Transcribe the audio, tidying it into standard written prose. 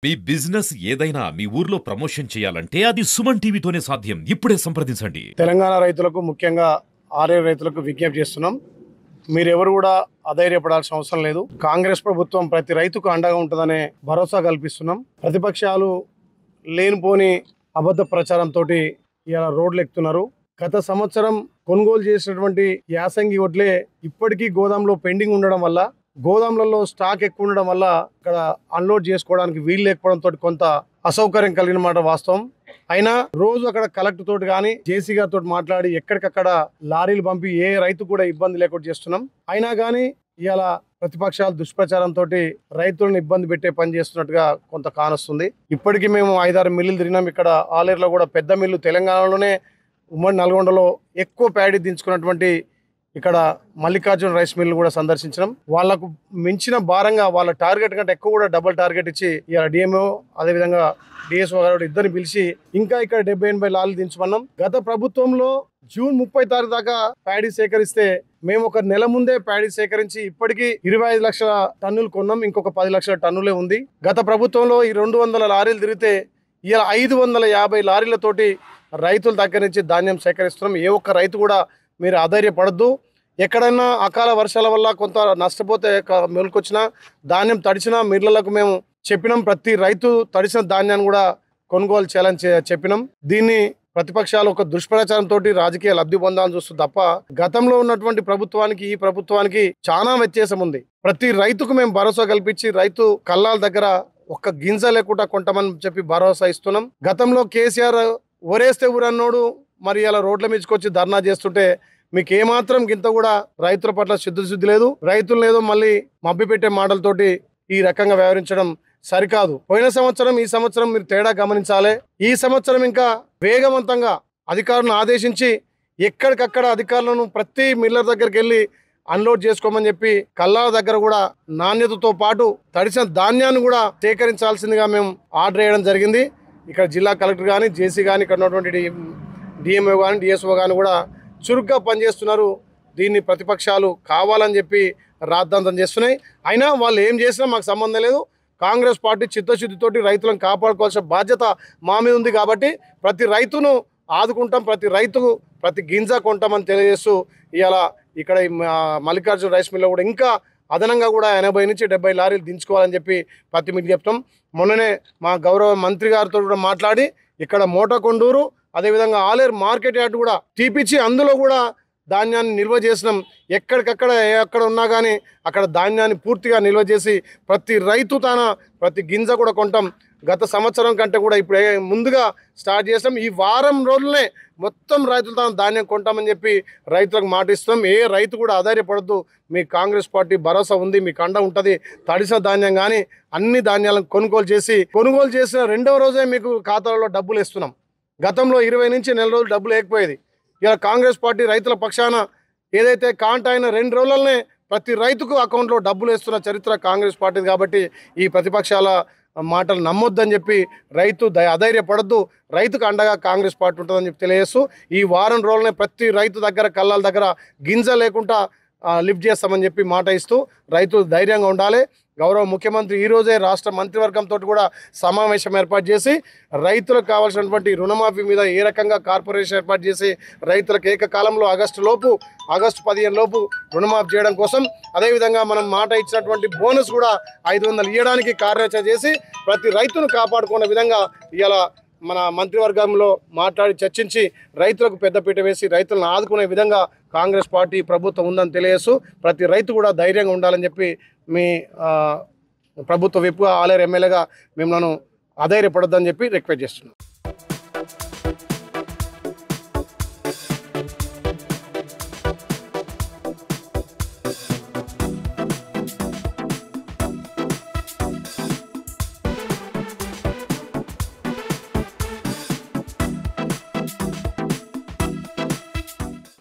మీ business ఏదైనా మీ ఊర్లో promotion చేయాలంటే అది సుమన్ టీవీతోనే సాధ్యం. ఇప్పుడే సంప్రదించండి. తెలంగాణ రైతులకు ముఖ్యంగా ఆర్ఏ రైతులకు విజ్ఞప్తి చేస్తున్నాం. మీరెవరు కూడా అధైర్యపడాల్సిన అవసరం లేదు. కాంగ్రెస్ ప్రభుత్వం ప్రతి రైతుకు అండగా ఉంటుందనే భరోసా కల్పిస్తున్నాం. ప్రతిపక్షాలు లేనిపోని అబద్ధ ప్రచారంతో ఇలా రోడ్లు ఎక్కుతున్నారు. గత సంవత్సరం కొనుగోలు చేసినటువంటి యాసంగి వడ్లే ఇప్పటికీ గోదాంలో పెండింగ్ ఉండడం వల్ల, గోదాంలలో స్టాక్ ఎక్కువ ఉండడం వల్ల ఇక్కడ అన్లోడ్ చేసుకోవడానికి వీలు లేకపోవడంతో కొంత అసౌకర్యం కలిగిన మాట వాస్తవం. అయినా రోజు అక్కడ కలెక్టర్ తోటి కానీ జేసీ గారితో మాట్లాడి ఎక్కడికక్కడ లారీలు పంపి ఏ రైతు కూడా ఇబ్బంది లేకుండా చేస్తున్నాం. అయినా కానీ ఇవాళ ప్రతిపక్షాలు దుష్ప్రచారంతో రైతులను ఇబ్బంది పెట్టే పని చేస్తున్నట్టుగా కొంత కానొస్తుంది. ఇప్పటికీ మేము 5-6 మిల్లులు తిరిగినాం. ఇక్కడ ఆలేరులో కూడా పెద్ద మిల్లు, తెలంగాణలోనే ఉమ్మడి నల్గొండలో ఎక్కువ ప్యాడీ దించుకున్నటువంటి ఇక్కడ మల్లికార్జున రైస్ మిల్ కూడా సందర్శించడం, వాళ్లకు మించిన భారంగా వాళ్ళ టార్గెట్ కంటే ఎక్కువ కూడా డబుల్ టార్గెట్ ఇచ్చి ఇలా డిఎంఓ అదేవిధంగా డిఎస్ఓ గారు ఇద్దరిని పిలిచి ఇంకా ఇక్కడ 70-80 లారీలు దించమన్నాం. గత ప్రభుత్వంలో జూన్ 30 తారీఖు దాకా ప్యాడీ సేకరిస్తే మేము ఒక నెల ముందే ప్యాడీ సేకరించి ఇప్పటికీ 25 లక్షల టన్నులు కొన్నాం. ఇంకొక 10 లక్షల టన్నులే ఉంది. గత ప్రభుత్వంలో ఈ 200 లారీలు తిరిగితే ఇలా 550 లారీలతోటి రైతుల దగ్గర నుంచి ధాన్యం సేకరిస్తున్నాం. ఏ ఒక్క రైతు కూడా మీరు అధైర్యపడద్దు. ఎక్కడైనా అకాల వర్షాల వల్ల కొంత నష్టపోతే మెలుకొచ్చినా ధాన్యం తడిచినా మిర్లలకు మేము చెప్పినాం. ప్రతి రైతు తడిసిన ధాన్యాన్ని కూడా కొనుగోలు చేయాలని చెప్పినాం. దీన్ని ప్రతిపక్షాలు ఒక దుష్ప్రచారంతో రాజకీయ లబ్ధి పొందాలని చూస్తుంది తప్ప గతంలో ఉన్నటువంటి ప్రభుత్వానికి ఈ ప్రభుత్వానికి చాలా వ్యత్యాసం ఉంది. ప్రతి రైతుకు మేము భరోసా కల్పించి రైతు కల్లాల దగ్గర ఒక్క గింజ లేకుండా కొంటామని చెప్పి భరోసా ఇస్తున్నాం. గతంలో కేసీఆర్ ఒరేస్తే ఊరన్నోడు మరి ఇలా రోడ్ల మీదకొచ్చి ధర్నా చేస్తుంటే మీకు ఏమాత్రం గింత కూడా రైతుల పట్ల శుద్ధి లేదు. రైతులు ఏదో మళ్ళీ మభ్యపెట్టే మాటలతోటి ఈ రకంగా వ్యవహరించడం సరికాదు. పోయిన సంవత్సరం ఈ సంవత్సరం మీరు తేడా గమనించాలి. ఈ సంవత్సరం ఇంకా వేగవంతంగా అధికారులను ఆదేశించి ఎక్కడికక్కడ అధికారులను ప్రతి మిల్లర్ దగ్గరికి వెళ్ళి అన్లోడ్ చేసుకోమని చెప్పి కల్లాల దగ్గర కూడా నాణ్యతతో పాటు తడిసిన ధాన్యాన్ని కూడా సేకరించాల్సిందిగా మేము ఆర్డర్ చేయడం జరిగింది. ఇక్కడ జిల్లా కలెక్టర్ కానీ జేసీ కానీ ఇక్కడ ఉన్నటువంటి డిఎంఓ కానీ డిఎస్ఓ కానీ కూడా చురుగ్గా పనిచేస్తున్నారు. దీన్ని ప్రతిపక్షాలు కావాలని చెప్పి రాద్ధాంతం చేస్తున్నాయి. అయినా వాళ్ళు ఏం చేసినా మాకు సంబంధం లేదు. కాంగ్రెస్ పార్టీ చిత్తశుద్ధితోటి రైతులను కాపాడుకోవాల్సిన బాధ్యత మా మీద ఉంది కాబట్టి ప్రతి రైతును ఆదుకుంటాం, ప్రతి రైతుకు ప్రతి గింజ కొంటామని తెలియజేస్తూ ఇవాళ ఇక్కడ మల్లికార్జున రైస్ మిల్లో కూడా ఇంకా అదనంగా కూడా 80 నుంచి 70 లారీలు దించుకోవాలని చెప్పి ప్రతి మీకు చెప్తాం. మొన్ననే మా గౌరవ మంత్రి గారితో కూడా మాట్లాడి ఇక్కడ మోటకొండూరు అదేవిధంగా ఆలేరు మార్కెట్ యార్డ్ కూడా తీపిచ్చి అందులో కూడా ధాన్యాన్ని నిల్వ చేసినాం. ఎక్కడికక్కడ ఎక్కడ ఉన్నా కానీ అక్కడ ధాన్యాన్ని పూర్తిగా నిల్వ చేసి ప్రతి రైతు తాన ప్రతి గింజ కూడా కొంటాం. గత సంవత్సరం కంటే కూడా ఇప్పుడు ముందుగా స్టార్ట్ చేస్తాం. ఈ వారం రోజులనే మొత్తం రైతులు తాను ధాన్యం కొంటామని చెప్పి రైతులకు మాట ఇస్తున్నాం. ఏ రైతు కూడా ఆధారపడద్దు. మీ కాంగ్రెస్ పార్టీ భరోసా ఉంది, మీకు అండ ఉంటుంది. తడిసిన ధాన్యం కానీ అన్ని ధాన్యాలను కొనుగోలు చేసిన 2వ రోజే మీకు ఖాతాలలో డబ్బులు ఇస్తున్నాం. గతంలో 20 నుంచి నెల రోజులు డబ్బులు లేకపోయేది. ఇలా కాంగ్రెస్ పార్టీ రైతుల పక్షాన ఏదైతే కాంటా అయిన 2 రోజులనే ప్రతి రైతుకు అకౌంట్లో డబ్బులు వేస్తున్న చరిత్ర కాంగ్రెస్ పార్టీది. కాబట్టి ఈ ప్రతిపక్షాల మాటలు నమ్మొద్దని చెప్పి రైతు అధైర్యపడద్దు. రైతుకు అండగా కాంగ్రెస్ పార్టీ ఉంటుందని చెప్పి తెలియజేస్తూ ఈ వారం రోజులనే ప్రతి రైతు దగ్గర కళ్ళాల దగ్గర గింజ లేకుండా లిఫ్ట్ చేస్తామని చెప్పి మాట ఇస్తూ రైతులు ధైర్యంగా ఉండాలి. గౌరవ ముఖ్యమంత్రి ఈరోజే రాష్ట్ర మంత్రివర్గంతో కూడా సమావేశం ఏర్పాటు చేసి రైతులకు కావాల్సినటువంటి రుణమాఫీ మీద ఏ రకంగా కార్పొరేషన్ ఏర్పాటు చేసి రైతులకు ఏకకాలంలో ఆగస్టు 15 లోపు రుణమాఫీ చేయడం కోసం, అదేవిధంగా మనం మాట ఇచ్చినటువంటి బోనస్ కూడా 500 ఇవ్వడానికి కార్యాచరణ చేసి ప్రతి రైతును కాపాడుకునే విధంగా ఇలా మన మంత్రివర్గంలో మాట్లాడి చర్చించి రైతులకు పెద్దపీట వేసి రైతులను ఆదుకునే విధంగా కాంగ్రెస్ పార్టీ ప్రభుత్వం ఉందని తెలియజేస్తూ ప్రతి రైతు కూడా ధైర్యంగా ఉండాలని చెప్పి మీ ప్రభుత్వ విప్గా ఆలేరు ఎమ్మెల్యేగా మిమ్మల్ని అధైర్యపడొద్దని చెప్పి రిక్వెస్ట్ చేస్తున్నాం.